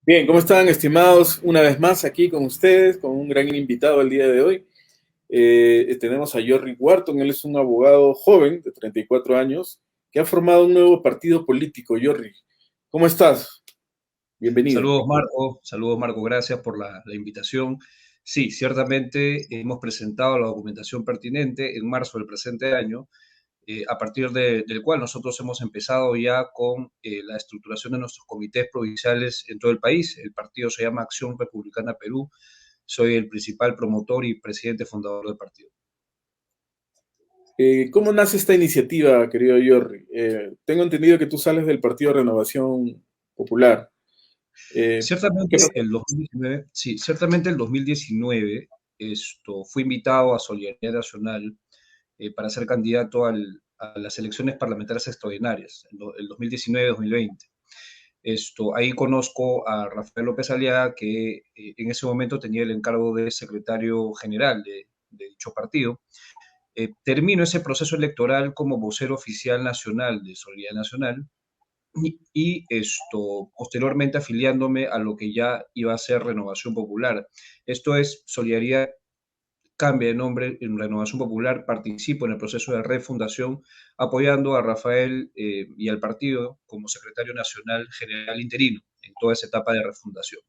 Bien, ¿cómo están, estimados? Una vez más aquí con ustedes, con un gran invitado el día de hoy. Tenemos a Jorri Wharton, él es un abogado joven de 34 años que ha formado un nuevo partido político. Jorri, ¿cómo estás? Bienvenido. Saludos Marco, gracias por la invitación. Sí, ciertamente hemos presentado la documentación pertinente en marzo del presente año, a partir del cual nosotros hemos empezado ya con la estructuración de nuestros comités provinciales en todo el país. El partido se llama Acción Republicana Perú. Soy el principal promotor y presidente fundador del partido. ¿Cómo nace esta iniciativa, querido Jorri? Tengo entendido que tú sales del Partido Renovación Popular. ¿Qué Ciertamente pasó? el 2019, sí, ciertamente el 2019 fui invitado a Solidaridad Nacional para ser candidato a las elecciones parlamentarias extraordinarias, el 2019-2020. Ahí conozco a Rafael López Aliaga, que en ese momento tenía el encargo de secretario general de dicho partido. Termino ese proceso electoral como vocero oficial nacional de Solidaridad Nacional y posteriormente afiliándome a lo que ya iba a ser Renovación Popular. Esto es Solidaridad cambia de nombre en Renovación Popular, participo en el proceso de refundación, apoyando a Rafael y al partido como secretario nacional general interino en toda esa etapa de refundación.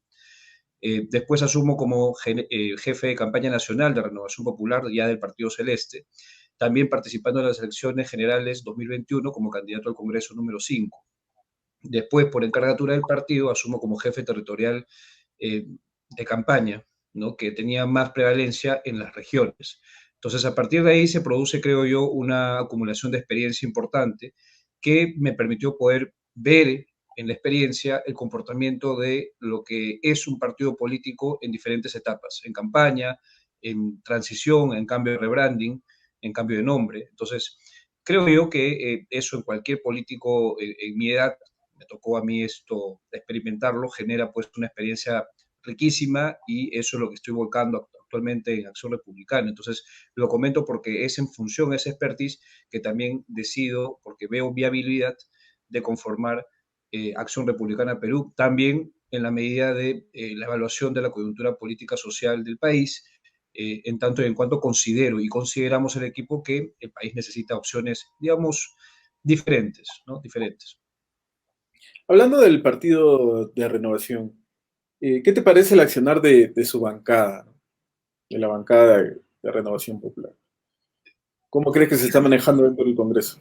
Después asumo como jefe de campaña nacional de Renovación Popular ya del Partido Celeste, también participando en las elecciones generales 2021 como candidato al Congreso número 5. Después, por encargatura del partido, asumo como jefe territorial de campaña, ¿no? Que tenía más prevalencia en las regiones. Entonces, a partir de ahí se produce, creo yo, una acumulación de experiencia importante que me permitió poder ver en la experiencia el comportamiento de lo que es un partido político en diferentes etapas, en campaña, en transición, en cambio de rebranding, en cambio de nombre. Entonces, creo yo que eso en cualquier político en mi edad me tocó a mí experimentarlo, genera pues una experiencia riquísima y eso es lo que estoy volcando actualmente en Acción Republicana. Entonces, lo comento porque es en función a esa expertise que también decido, porque veo viabilidad de conformar Acción Republicana Perú, también en la medida de la evaluación de la coyuntura política social del país, en tanto y en cuanto considero y consideramos el equipo que el país necesita opciones, digamos, diferentes, ¿no? Diferentes. Hablando del Partido de Renovación, ¿qué te parece el accionar de su bancada, ¿no? De la bancada de Renovación Popular? ¿Cómo crees que se está manejando dentro del Congreso?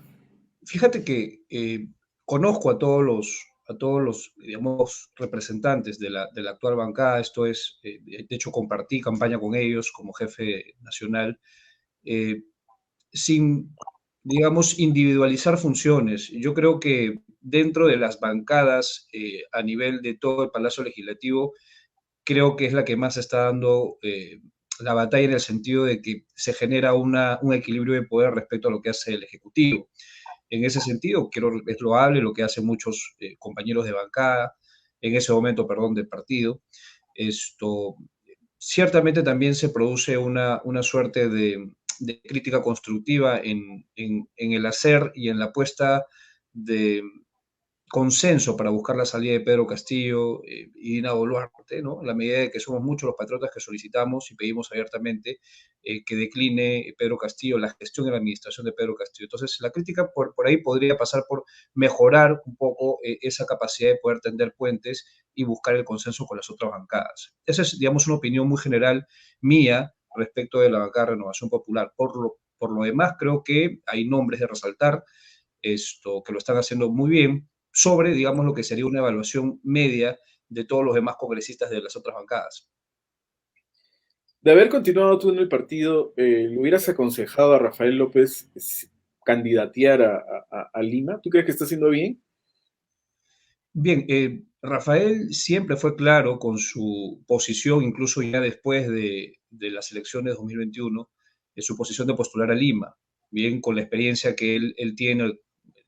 Fíjate que conozco a todos los, digamos, representantes de la actual bancada. De hecho, compartí campaña con ellos como jefe nacional, eh, sin, digamos, individualizar funciones. Yo creo que dentro de las bancadas a nivel de todo el Palacio Legislativo, creo que es la que más está dando la batalla en el sentido de que se genera un equilibrio de poder respecto a lo que hace el Ejecutivo. En ese sentido, es loable lo que hacen muchos compañeros de bancada, en ese momento, perdón, del partido. Esto, Ciertamente también se produce una suerte de crítica constructiva en el hacer y en la puesta de, consenso para buscar la salida de Pedro Castillo y Dina Boluarte, ¿no? En la medida de que somos muchos los patriotas que solicitamos y pedimos abiertamente que decline Pedro Castillo la gestión y la administración de Pedro Castillo. Entonces, la crítica por ahí podría pasar por mejorar un poco esa capacidad de poder tender puentes y buscar el consenso con las otras bancadas. Esa es, digamos, una opinión muy general mía respecto de la bancada de Renovación Popular. Por lo demás, creo que hay nombres de resaltar que lo están haciendo muy bien sobre, digamos, lo que sería una evaluación media de todos los demás congresistas de las otras bancadas. De haber continuado tú en el partido, ¿le hubieras aconsejado a Rafael López candidatear a Lima? ¿Tú crees que está haciendo bien? Bien, Rafael siempre fue claro con su posición, incluso ya después de las elecciones de 2021, en su posición de postular a Lima. Bien, con la experiencia que él tiene, en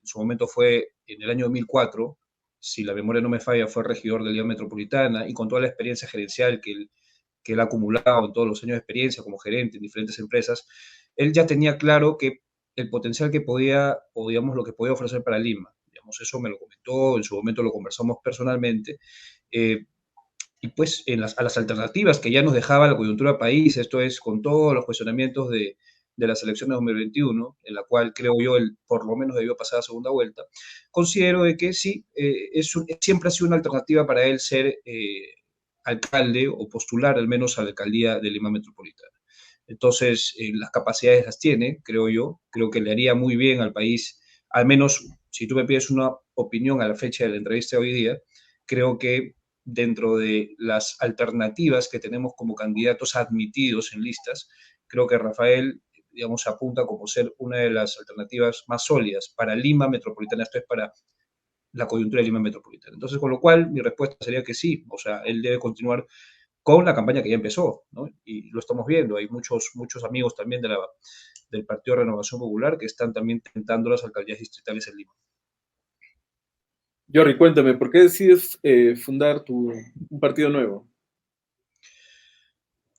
su momento fue en el año 2004, si la memoria no me falla, fue regidor de Lima Metropolitana y con toda la experiencia gerencial que él ha acumulado en todos los años de experiencia como gerente en diferentes empresas, él ya tenía claro que el potencial que podía, o digamos lo que podía ofrecer para Lima. Digamos, eso me lo comentó, en su momento lo conversamos personalmente. Eh, y pues a las alternativas que ya nos dejaba la coyuntura país, esto es con todos los cuestionamientos de las elecciones de 2021, en la cual creo yo él por lo menos debió pasar a segunda vuelta, considero de que sí, siempre ha sido una alternativa para él ser alcalde o postular al menos a la alcaldía de Lima Metropolitana. Entonces, las capacidades las tiene, creo yo, creo que le haría muy bien al país, al menos si tú me pides una opinión a la fecha de la entrevista de hoy día, creo que dentro de las alternativas que tenemos como candidatos admitidos en listas, creo que Rafael, digamos, apunta como ser una de las alternativas más sólidas para Lima Metropolitana, esto es para la coyuntura de Lima Metropolitana. Entonces, con lo cual, mi respuesta sería que sí, o sea, él debe continuar con la campaña que ya empezó, ¿no? Y lo estamos viendo, hay muchos amigos también del Partido de Renovación Popular que están también tentando las alcaldías distritales en Lima. Jordi, cuéntame, ¿por qué decides fundar un partido nuevo?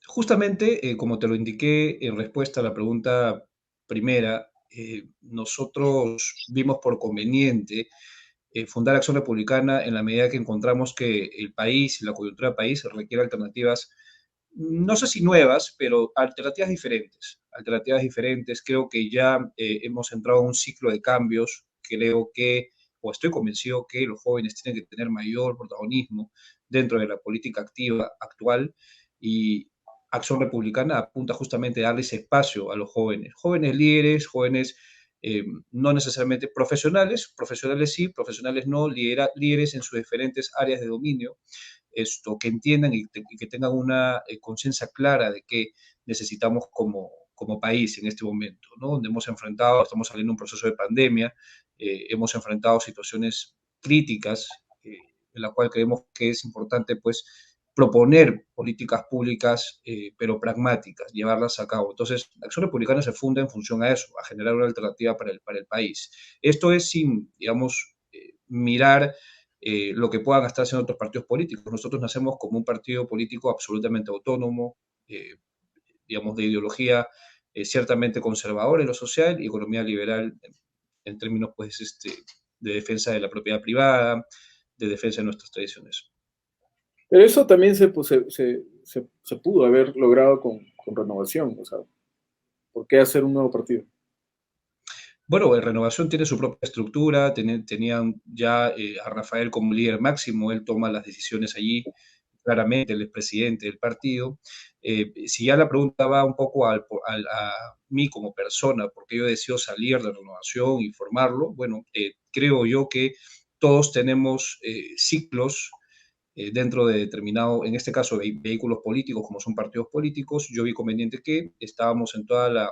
Justamente, como te lo indiqué en respuesta a la pregunta primera, nosotros vimos por conveniente fundar Acción Republicana en la medida que encontramos que el país, la coyuntura del país, requiere alternativas, no sé si nuevas, pero alternativas diferentes. Alternativas diferentes. Creo que ya hemos entrado en un ciclo de cambios. Creo que, o estoy convencido que los jóvenes tienen que tener mayor protagonismo dentro de la política activa actual y Acción Republicana apunta justamente a darle ese espacio a los jóvenes, jóvenes líderes, jóvenes no necesariamente profesionales, profesionales sí, profesionales no, líderes en sus diferentes áreas de dominio, que entiendan y que tengan una conciencia clara de qué necesitamos como país en este momento, ¿no? Donde estamos saliendo de un proceso de pandemia, hemos enfrentado situaciones críticas, en la cual creemos que es importante, pues, proponer políticas públicas, pero pragmáticas, llevarlas a cabo. Entonces, la Acción Republicana se funda en función a eso, a generar una alternativa para el país. Esto es sin, digamos, mirar lo que puedan estar haciendo otros partidos políticos. Nosotros nacemos como un partido político absolutamente autónomo, eh, digamos, de ideología ciertamente conservadora en lo social y economía liberal en términos, pues, de defensa de la propiedad privada, de defensa de nuestras tradiciones. Pero eso también se pudo haber logrado con renovación, o sea, ¿por qué hacer un nuevo partido? Bueno, Renovación tiene su propia estructura, tenían ya a Rafael como líder máximo, él toma las decisiones allí, claramente él es presidente del partido. Si ya la pregunta va un poco a mí como persona, por qué yo decido salir de Renovación y formarlo, bueno, creo yo que todos tenemos ciclos dentro de determinado, en este caso, vehículos políticos, como son partidos políticos, yo vi conveniente que estábamos en toda la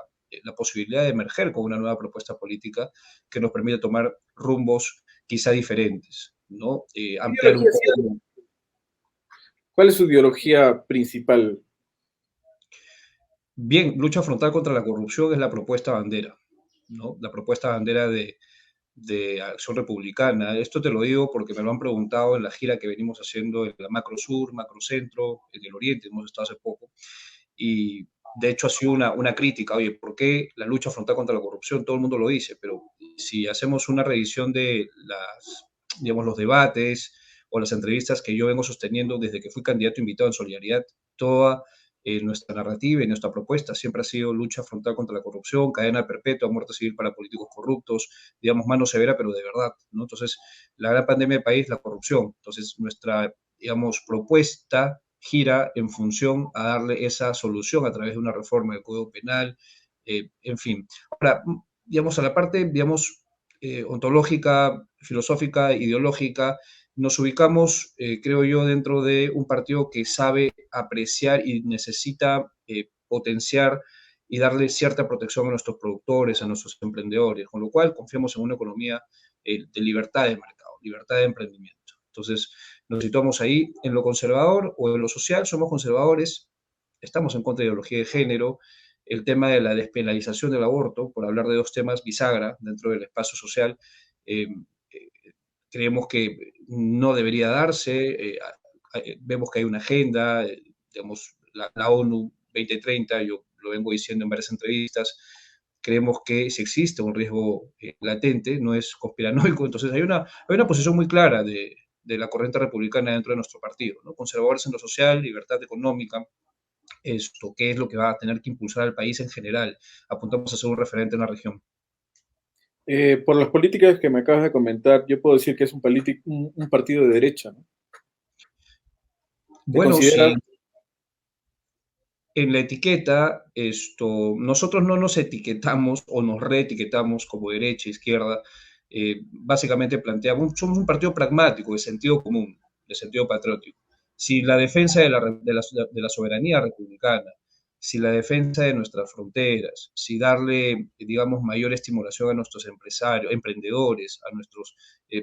posibilidad de emerger con una nueva propuesta política que nos permite tomar rumbos quizá diferentes, ¿no? ¿Qué Ampliar un ideología poco. ¿Cuál es su ideología principal? Bien, lucha frontal contra la corrupción es la propuesta bandera, ¿no? La propuesta bandera de Acción Republicana. Esto te lo digo porque me lo han preguntado en la gira que venimos haciendo en la Macro Sur, Macro Centro, en el Oriente, hemos estado hace poco. Y de hecho ha sido una crítica, oye, ¿por qué la lucha frontal contra la corrupción? Todo el mundo lo dice, pero si hacemos una revisión de digamos, los debates o las entrevistas que yo vengo sosteniendo desde que fui candidato invitado en Solidaridad, toda nuestra narrativa y nuestra propuesta siempre ha sido lucha frontal contra la corrupción, cadena perpetua, muerte civil para políticos corruptos, digamos, mano severa, pero de verdad, ¿no? Entonces, la gran pandemia del país, la corrupción. Entonces, nuestra, digamos, propuesta gira en función a darle esa solución a través de una reforma del Código Penal, en fin. Ahora, digamos, a la parte, digamos, ontológica, filosófica, ideológica, nos ubicamos, creo yo, dentro de un partido que sabe apreciar y necesita potenciar y darle cierta protección a nuestros productores, a nuestros emprendedores, con lo cual confiamos en una economía de libertad de mercado, libertad de emprendimiento. Entonces, nos situamos ahí en lo conservador o en lo social, somos conservadores, estamos en contra de ideología de género, el tema de la despenalización del aborto, por hablar de dos temas bisagra dentro del espacio social, eh, eh, creemos que no debería darse, vemos que hay una agenda, digamos, la ONU 2030, yo lo vengo diciendo en varias entrevistas, creemos que si existe un riesgo latente, no es conspiranoico, entonces hay una posición muy clara de la corriente republicana dentro de nuestro partido, ¿no? Conservadores en lo social, libertad económica, esto, qué es lo que va a tener que impulsar al país en general. Apuntamos a ser un referente en la región. Por las políticas que me acabas de comentar, yo puedo decir que es un partido de derecha, ¿no? ¿Te Bueno, consideras? sí, en la etiqueta, esto, nosotros no nos etiquetamos o nos reetiquetamos como derecha, izquierda, básicamente planteamos, somos un partido pragmático, de sentido común, de sentido patriótico. Si la defensa de la soberanía republicana, si la defensa de nuestras fronteras, si darle, digamos, mayor estimulación a nuestros empresarios, emprendedores, a nuestros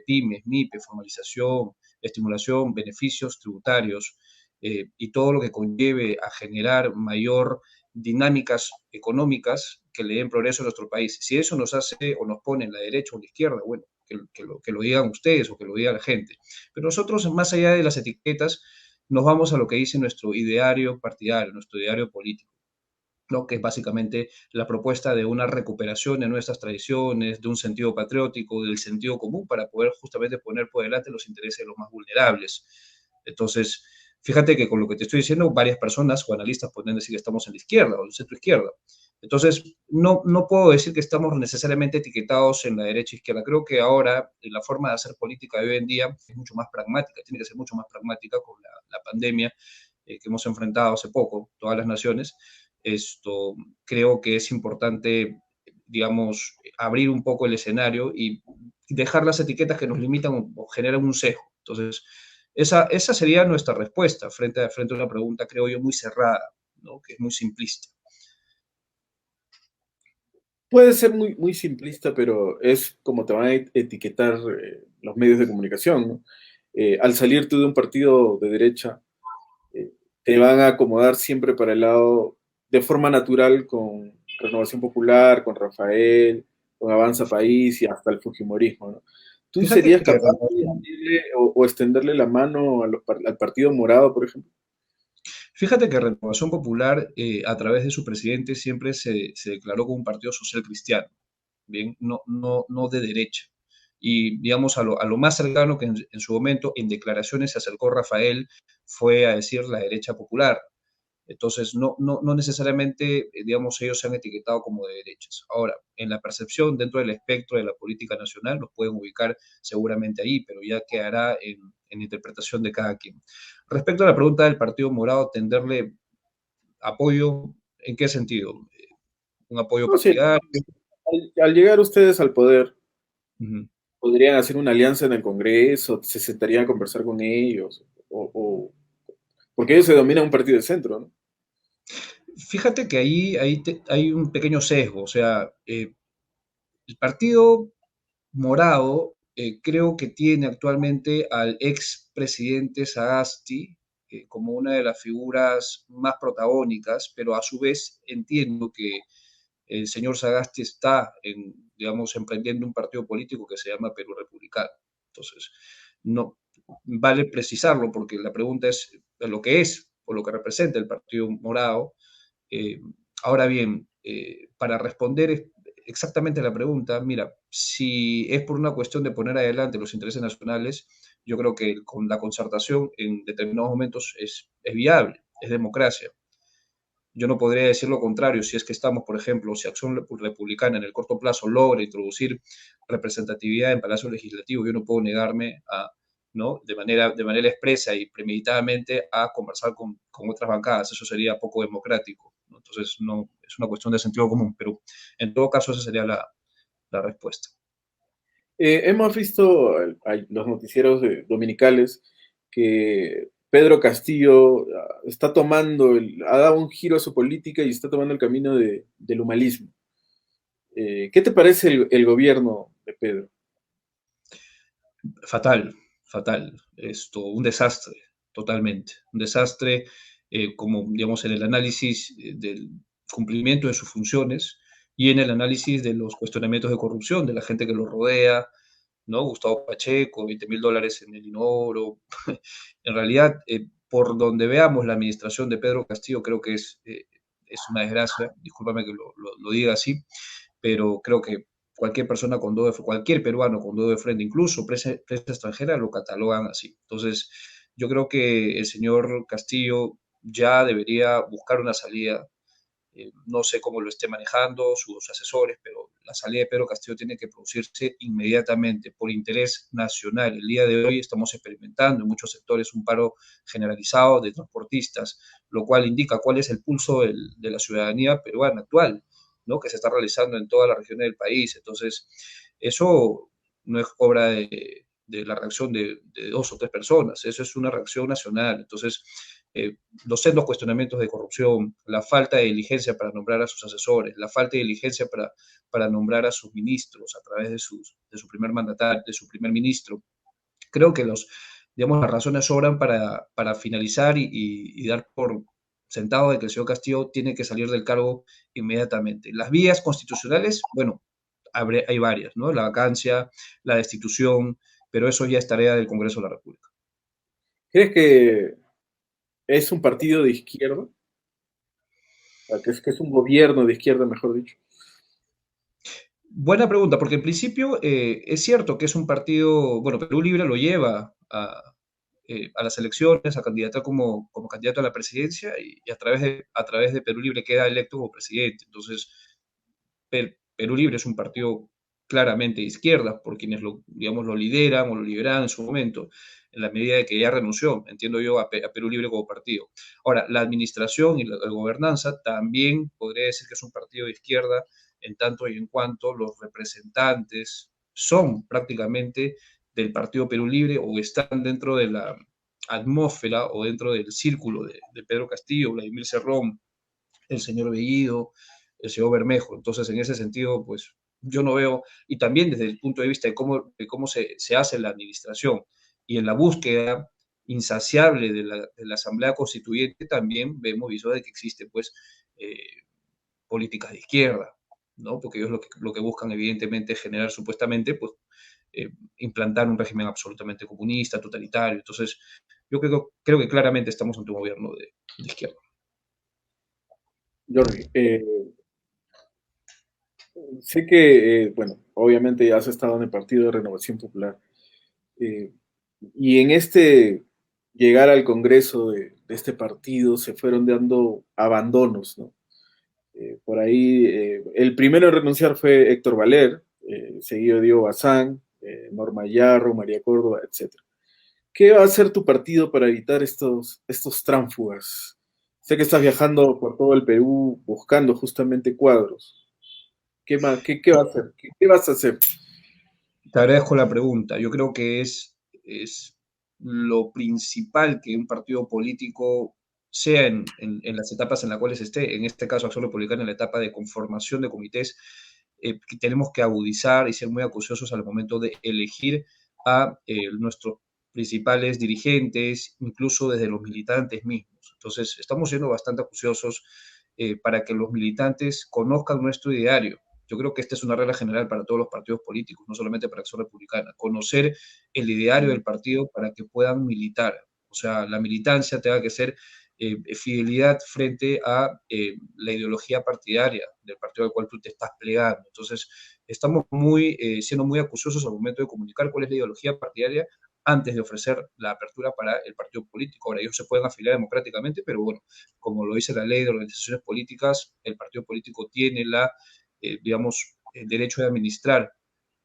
pymes, MIPE, formalización, estimulación, beneficios tributarios, y todo lo que conlleve a generar mayor dinámicas económicas que le den progreso a nuestro país. Si eso nos hace o nos pone en la derecha o en la izquierda, bueno, que lo digan ustedes o que lo diga la gente. Pero nosotros, más allá de las etiquetas, nos vamos a lo que dice nuestro ideario partidario, nuestro ideario político, ¿no? Que es básicamente la propuesta de una recuperación de nuestras tradiciones, de un sentido patriótico, del sentido común, para poder justamente poner por delante los intereses de los más vulnerables. Entonces, fíjate que con lo que te estoy diciendo, varias personas o analistas pueden decir que estamos en la izquierda o en el centro izquierda. Entonces, no puedo decir que estamos necesariamente etiquetados en la derecha e izquierda. Creo que ahora la forma de hacer política de hoy en día es mucho más pragmática, tiene que ser mucho más pragmática con la pandemia que hemos enfrentado hace poco, todas las naciones. Esto creo que es importante, digamos, abrir un poco el escenario y dejar las etiquetas que nos limitan o generan un sesgo. Entonces, esa sería nuestra respuesta frente a una pregunta, creo yo, muy cerrada, ¿no? Que es muy simplista. Puede ser muy simplista, pero es como te van a etiquetar los medios de comunicación, ¿no? Al salir tú de un partido de derecha, eh, te van a acomodar siempre para el lado de forma natural con Renovación Popular, con Rafael, con Avanza País y hasta el Fujimorismo, ¿no? ¿Tú Fíjate serías que capaz de decirle o extenderle la mano al Partido Morado, por ejemplo? Fíjate que Renovación Popular, a través de su presidente, siempre se declaró como un partido social cristiano, bien, no de derecha. Y digamos, a lo más cercano que en su momento, en declaraciones se acercó Rafael, fue a decir la derecha popular. Entonces, no necesariamente, digamos, ellos se han etiquetado como de derechas. Ahora, en la percepción, dentro del espectro de la política nacional, los pueden ubicar seguramente ahí, pero ya quedará en interpretación de cada quien. Respecto a la pregunta del Partido Morado, tenderle apoyo, ¿en qué sentido? ¿Un apoyo No sé, partidario? al llegar ustedes al poder, Ujú. podrían hacer una alianza en el Congreso, se sentarían a conversar con ellos, porque ellos se dominan un partido de centro, ¿no? Fíjate que hay un pequeño sesgo, o sea, el Partido Morado, creo que tiene actualmente al ex presidente Sagasti como una de las figuras más protagónicas, pero a su vez entiendo que el señor Sagasti está, digamos, emprendiendo un partido político que se llama Perú Republicano. Entonces, no vale precisarlo porque la pregunta es lo que es o lo que representa el Partido Morado. Eh, Ahora bien, para responder exactamente la pregunta, mira, si es por una cuestión de poner adelante los intereses nacionales, yo creo que con la concertación en determinados momentos es viable, es democracia. Yo no podría decir lo contrario si es que estamos, por ejemplo, si Acción Republicana en el corto plazo logra introducir representatividad en Palacio Legislativo, yo no puedo negarme a, ¿no? De manera expresa y premeditadamente a conversar con otras bancadas. Eso sería poco democrático, ¿no? Entonces, no, es una cuestión de sentido común, pero en todo caso esa sería la respuesta. Hemos visto los noticieros dominicales que Pedro Castillo está tomando, ha dado un giro a su política y está tomando el camino del humanismo. ¿Qué te parece el gobierno de Pedro? Fatal, fatal. Esto, un desastre, totalmente. Un desastre, como digamos, en el análisis del cumplimiento de sus funciones y en el análisis de los cuestionamientos de corrupción de la gente que lo rodea, ¿no? Gustavo Pacheco, $20,000 en el inodoro. En realidad, por donde veamos la administración de Pedro Castillo, creo que es una desgracia, discúlpame que lo diga así, pero creo que cualquier persona con dedo de cualquier peruano con dedo de frente, incluso prensa extranjera, lo catalogan así. Entonces, yo creo que el señor Castillo ya debería buscar una salida. No sé cómo lo esté manejando sus asesores, pero la salida de Pedro Castillo tiene que producirse inmediatamente por interés nacional. El día de hoy estamos experimentando en muchos sectores un paro generalizado de transportistas, lo cual indica cuál es el pulso de la ciudadanía peruana actual, ¿no? Que se está realizando en todas las regiones del país. Entonces, eso no es obra de la reacción de dos o tres personas, eso es una reacción nacional. Entonces, eh, los sendos cuestionamientos de corrupción, la falta de diligencia para nombrar a sus asesores, la falta de diligencia para nombrar a sus ministros a través de su primer mandatario, de su primer ministro. Creo que digamos, las razones sobran para finalizar y dar por sentado de que el señor Castillo tiene que salir del cargo inmediatamente. Las vías constitucionales, bueno, hay varias, ¿no? La vacancia, la destitución, pero eso ya es tarea del Congreso de la República. ¿Crees que es un partido de izquierda? O sea, que es un gobierno de izquierda, mejor dicho. Buena pregunta, porque en principio es cierto que es un partido, bueno, Perú Libre lo lleva a las elecciones, a candidatar como candidato a la presidencia y a través de Perú Libre queda electo como presidente. Entonces, Perú Libre es un partido claramente de izquierda, por quienes digamos, lo lideran o lo lideraban en su momento, en la medida de que ya renunció, entiendo yo, a Perú Libre como partido. Ahora, la administración y la gobernanza también podría decir que es un partido de izquierda, en tanto y en cuanto los representantes son prácticamente del Partido Perú Libre o están dentro de la atmósfera o dentro del círculo de Pedro Castillo, Vladimir Cerrón, el señor Bellido, el señor Bermejo. Entonces, en ese sentido, pues yo no veo, y también desde el punto de vista de cómo se hace la administración y en la búsqueda insaciable de la Asamblea Constituyente, también vemos visual de que existe, pues, políticas de izquierda, ¿no? Porque ellos lo que buscan, evidentemente, es generar supuestamente, pues, implantar un régimen absolutamente comunista, totalitario. Entonces, yo creo que claramente estamos ante un gobierno de izquierda. Jordi, sé que, bueno, obviamente ya has estado en el Partido de Renovación Popular. eh, y en este llegar al Congreso de este partido se fueron dando abandonos, ¿no? Por ahí, el primero en renunciar fue Héctor Valer, seguido Diego Bazán, Norma Yarro, María Córdoba, etc. ¿Qué va a hacer tu partido para evitar estos tránsfugas? Sé que estás viajando por todo el Perú buscando justamente cuadros. ¿Qué va a hacer? ¿Qué vas a hacer? Te agradezco la pregunta. Yo creo que es lo principal que un partido político, sea en las etapas en las cuales esté, en este caso Acción Republicana, en la etapa de conformación de comités, que tenemos que agudizar y ser muy acuciosos al momento de elegir a nuestros principales dirigentes, incluso desde los militantes mismos. Entonces, estamos siendo bastante acuciosos para que los militantes conozcan nuestro ideario. Yo creo que esta es una regla general para todos los partidos políticos, no solamente para Acción Republicana. Conocer el ideario del partido para que puedan militar. O sea, la militancia tenga que ser fidelidad frente a la ideología partidaria del partido al cual tú te estás plegando. Entonces, estamos siendo muy acuciosos al momento de comunicar cuál es la ideología partidaria antes de ofrecer la apertura para el partido político. Ahora, ellos se pueden afiliar democráticamente, pero bueno, como lo dice la ley de organizaciones políticas, el partido político tiene digamos, el derecho de administrar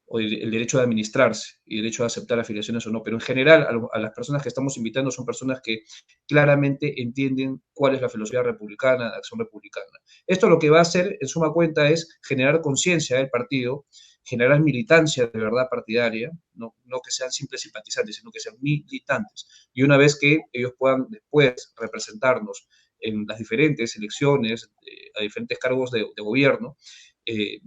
o el derecho de administrarse y el derecho de aceptar afiliaciones o no, pero en general a las personas que estamos invitando son personas que claramente entienden cuál es la filosofía republicana, la acción republicana. Esto lo que va a hacer, en suma cuenta, es generar conciencia del partido, generar militancia de verdad partidaria, no que sean simples simpatizantes, sino que sean militantes. Y una vez que ellos puedan después representarnos en las diferentes elecciones, a diferentes cargos de gobierno, eh,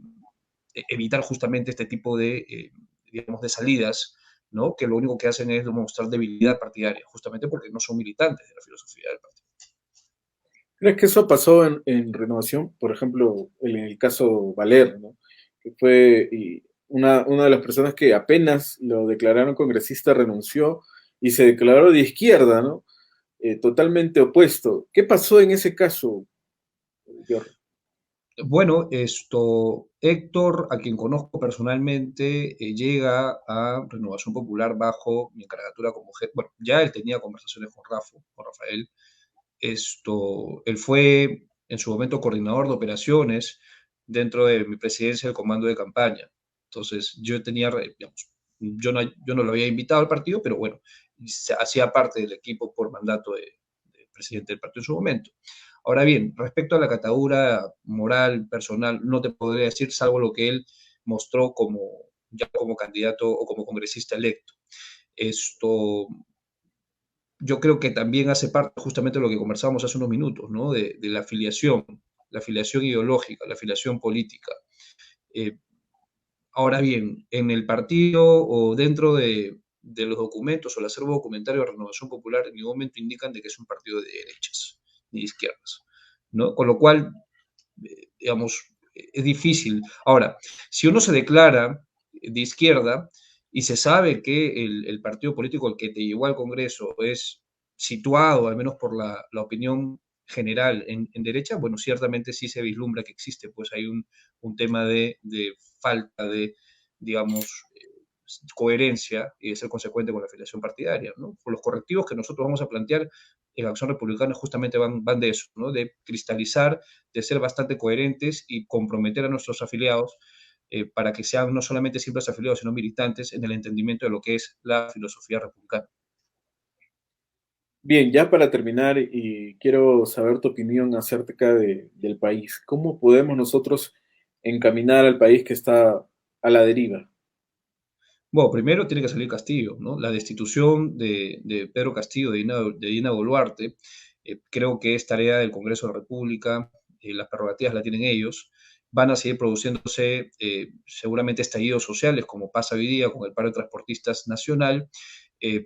evitar justamente este tipo digamos, de salidas, ¿no? Que lo único que hacen es demostrar debilidad partidaria, justamente porque no son militantes de la filosofía del partido. ¿Crees que eso pasó en Renovación? Por ejemplo, en el caso Valer, ¿no? Que fue una de las personas que apenas lo declararon congresista renunció y se declaró de izquierda, ¿no? Totalmente opuesto. ¿Qué pasó en ese caso, Jorge? Bueno, Héctor, a quien conozco personalmente, llega a Renovación Popular bajo mi encargatura como jefe. Bueno, ya él tenía conversaciones con Rafael. Él fue en su momento coordinador de operaciones dentro de mi presidencia del comando de campaña. Entonces, digamos, yo no lo había invitado al partido, pero bueno, hacía parte del equipo por mandato de presidente del partido en su momento. Ahora bien, respecto a la catadura moral, personal, no te podría decir, salvo lo que él mostró ya como candidato o como congresista electo. Esto, yo creo que también hace parte justamente de lo que conversábamos hace unos minutos, ¿no? De la afiliación ideológica, la afiliación política. Eh, Ahora bien, en el partido o dentro de los documentos o el acervo documentario de Renovación Popular en ningún momento indican de que es un partido de derechas ni de izquierdas, ¿no? Con lo cual, digamos, es difícil. Ahora, si uno se declara de izquierda y se sabe que el partido político al que te llevó al Congreso es situado, al menos por la opinión general, en derecha, bueno, ciertamente sí se vislumbra que existe, pues hay un tema de falta de, digamos, coherencia y de ser consecuente con la afiliación partidaria, ¿no? Por los correctivos que nosotros vamos a plantear en Acción Republicana justamente van de eso, ¿no? De cristalizar, de ser bastante coherentes y comprometer a nuestros afiliados para que sean no solamente simples afiliados, sino militantes en el entendimiento de lo que es la filosofía republicana. Bien, ya para terminar, y quiero saber tu opinión acerca del país. ¿Cómo podemos nosotros encaminar al país que está a la deriva? Bueno, primero tiene que salir Castillo, ¿no? La destitución de Pedro Castillo, de Dina Boluarte, creo que es tarea del Congreso de la República, las prerrogativas la tienen ellos, van a seguir produciéndose seguramente estallidos sociales, como pasa hoy día con el paro de transportistas nacional,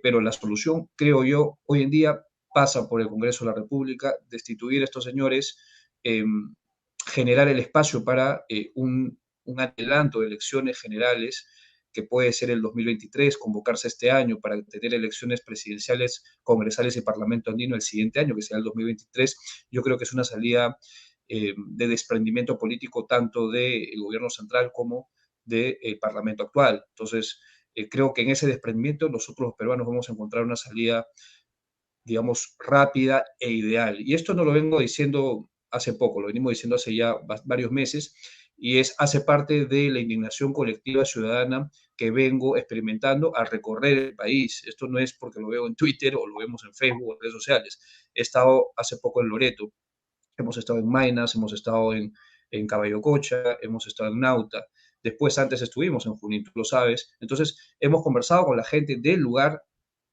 pero la solución, creo yo, hoy en día pasa por el Congreso de la República, destituir a estos señores, eh, generar el espacio para un adelanto de elecciones generales que puede ser el 2023, convocarse este año para tener elecciones presidenciales, congresales y parlamento andino el siguiente año, que será el 2023, yo creo que es una salida de desprendimiento político tanto del gobierno central como del parlamento actual. Entonces, creo que en ese desprendimiento nosotros los peruanos vamos a encontrar una salida, digamos, rápida e ideal. Y esto no lo vengo diciendo hace poco, lo venimos diciendo hace ya varios meses, y hace parte de la indignación colectiva ciudadana que vengo experimentando al recorrer el país. Esto no es porque lo veo en Twitter o lo vemos en Facebook o en redes sociales. He estado hace poco en Loreto, hemos estado en Maynas, hemos estado en Caballococha, hemos estado en Nauta. Después, antes estuvimos en Junín, tú lo sabes. Entonces, hemos conversado con la gente del lugar,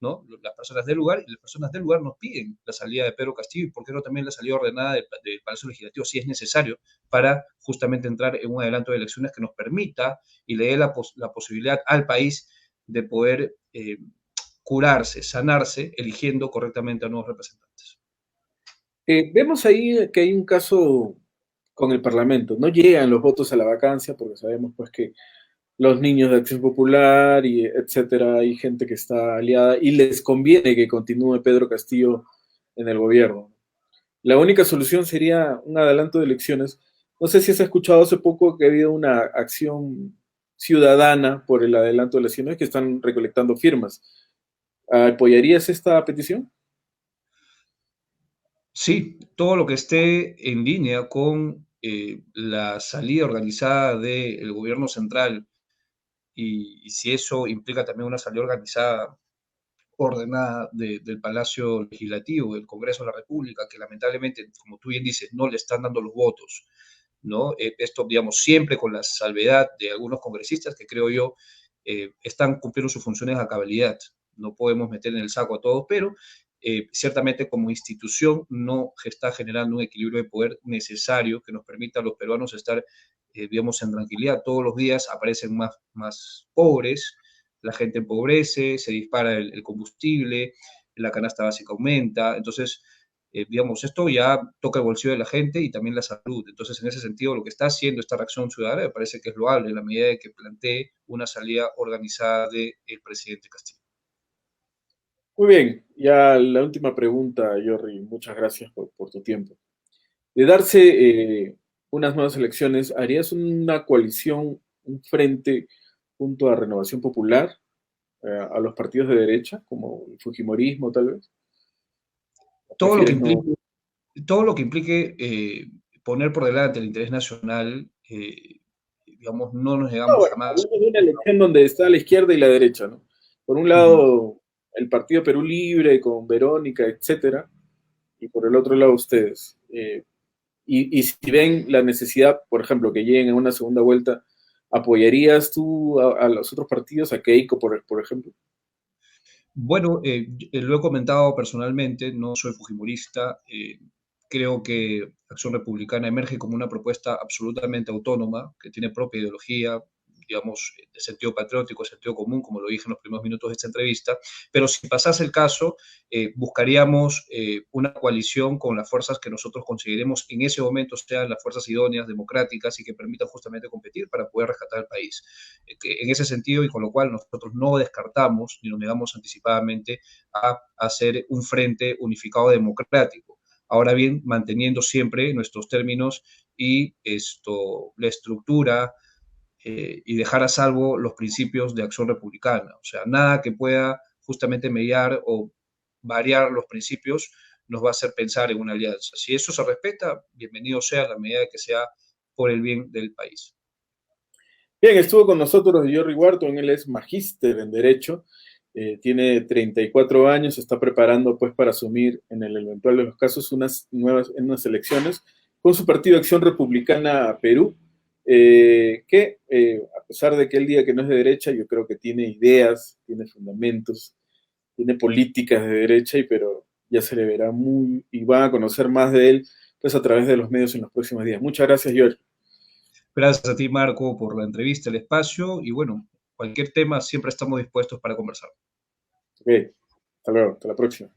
¿no? Las personas del lugar, y las personas del lugar nos piden la salida de Pedro Castillo y, ¿por qué no, también la salida ordenada del Palacio Legislativo, si es necesario, para justamente entrar en un adelanto de elecciones que nos permita y le dé la posibilidad al país de poder curarse, sanarse, eligiendo correctamente a nuevos representantes. Vemos ahí que hay un caso con el Parlamento. No llegan los votos a la vacancia porque sabemos pues que los niños de Acción Popular y etcétera, hay gente que está aliada y les conviene que continúe Pedro Castillo en el gobierno. La única solución sería un adelanto de elecciones. No sé si has escuchado hace poco que ha habido una acción ciudadana por el adelanto de elecciones que están recolectando firmas. ¿Apoyarías esta petición? Sí, todo lo que esté en línea con la salida organizada del gobierno central y si eso implica también una salida organizada, ordenada del Palacio Legislativo, del Congreso de la República, que lamentablemente, como tú bien dices, no le están dando los votos, ¿no? Esto, digamos, siempre con la salvedad de algunos congresistas que creo yo están cumpliendo sus funciones a cabalidad. No podemos meter en el saco a todos, pero ciertamente como institución no está generando un equilibrio de poder necesario que nos permita a los peruanos estar, digamos, en tranquilidad. Todos los días aparecen más pobres, la gente empobrece, se dispara el combustible, la canasta básica aumenta. Entonces, digamos, esto ya toca el bolsillo de la gente y también la salud. Entonces, en ese sentido, lo que está haciendo esta reacción ciudadana me parece que es loable en la medida de que plantee una salida organizada del presidente Castillo. Muy bien, ya la última pregunta, Jorri. Muchas gracias por tu tiempo. De darse unas nuevas elecciones, ¿harías una coalición, un frente junto a Renovación Popular, a los partidos de derecha, como el Fujimorismo tal vez? ¿O Todo lo que prefieres no? implique, todo lo que implique poner por delante el interés nacional, digamos, no nos No, negamos bueno, jamás. hablamos de una elección donde está la izquierda y la derecha, ¿no? Por un Ujú. lado, el Partido Perú Libre con Verónica, etcétera, y por el otro lado ustedes. Y si ven la necesidad, por ejemplo, que lleguen a una segunda vuelta, ¿apoyarías tú a los otros partidos, a Keiko, por ejemplo? Bueno, lo he comentado personalmente, no soy fujimorista. Creo que Acción Republicana emerge como una propuesta absolutamente autónoma, que tiene propia ideología, digamos, de sentido patriótico, de sentido común, como lo dije en los primeros minutos de esta entrevista. Pero si pasase el caso, buscaríamos una coalición con las fuerzas que nosotros consideremos en ese momento sean las fuerzas idóneas, democráticas y que permitan justamente competir para poder rescatar el país. Que en ese sentido, y con lo cual nosotros no descartamos ni nos negamos anticipadamente a hacer un frente unificado democrático. Ahora bien, manteniendo siempre nuestros términos y la estructura y dejar a salvo los principios de acción republicana. O sea, nada que pueda justamente mediar o variar los principios nos va a hacer pensar en una alianza. Si eso se respeta, bienvenido sea la medida de que sea por el bien del país. Bien, estuvo con nosotros Jordi Wharton, él es magíster en Derecho, tiene 34 años, se está preparando pues para asumir en el eventual de los casos unas elecciones con su partido Acción Republicana Perú, a pesar de que él diga que no es de derecha, yo creo que tiene ideas, tiene fundamentos, tiene políticas de derecha, pero ya se le verá muy, y van a conocer más de él pues a través de los medios en los próximos días. Muchas gracias, Jordi. Gracias a ti, Marco, por la entrevista, el espacio y bueno, cualquier tema siempre estamos dispuestos para conversar. Ok, hasta luego, hasta la próxima.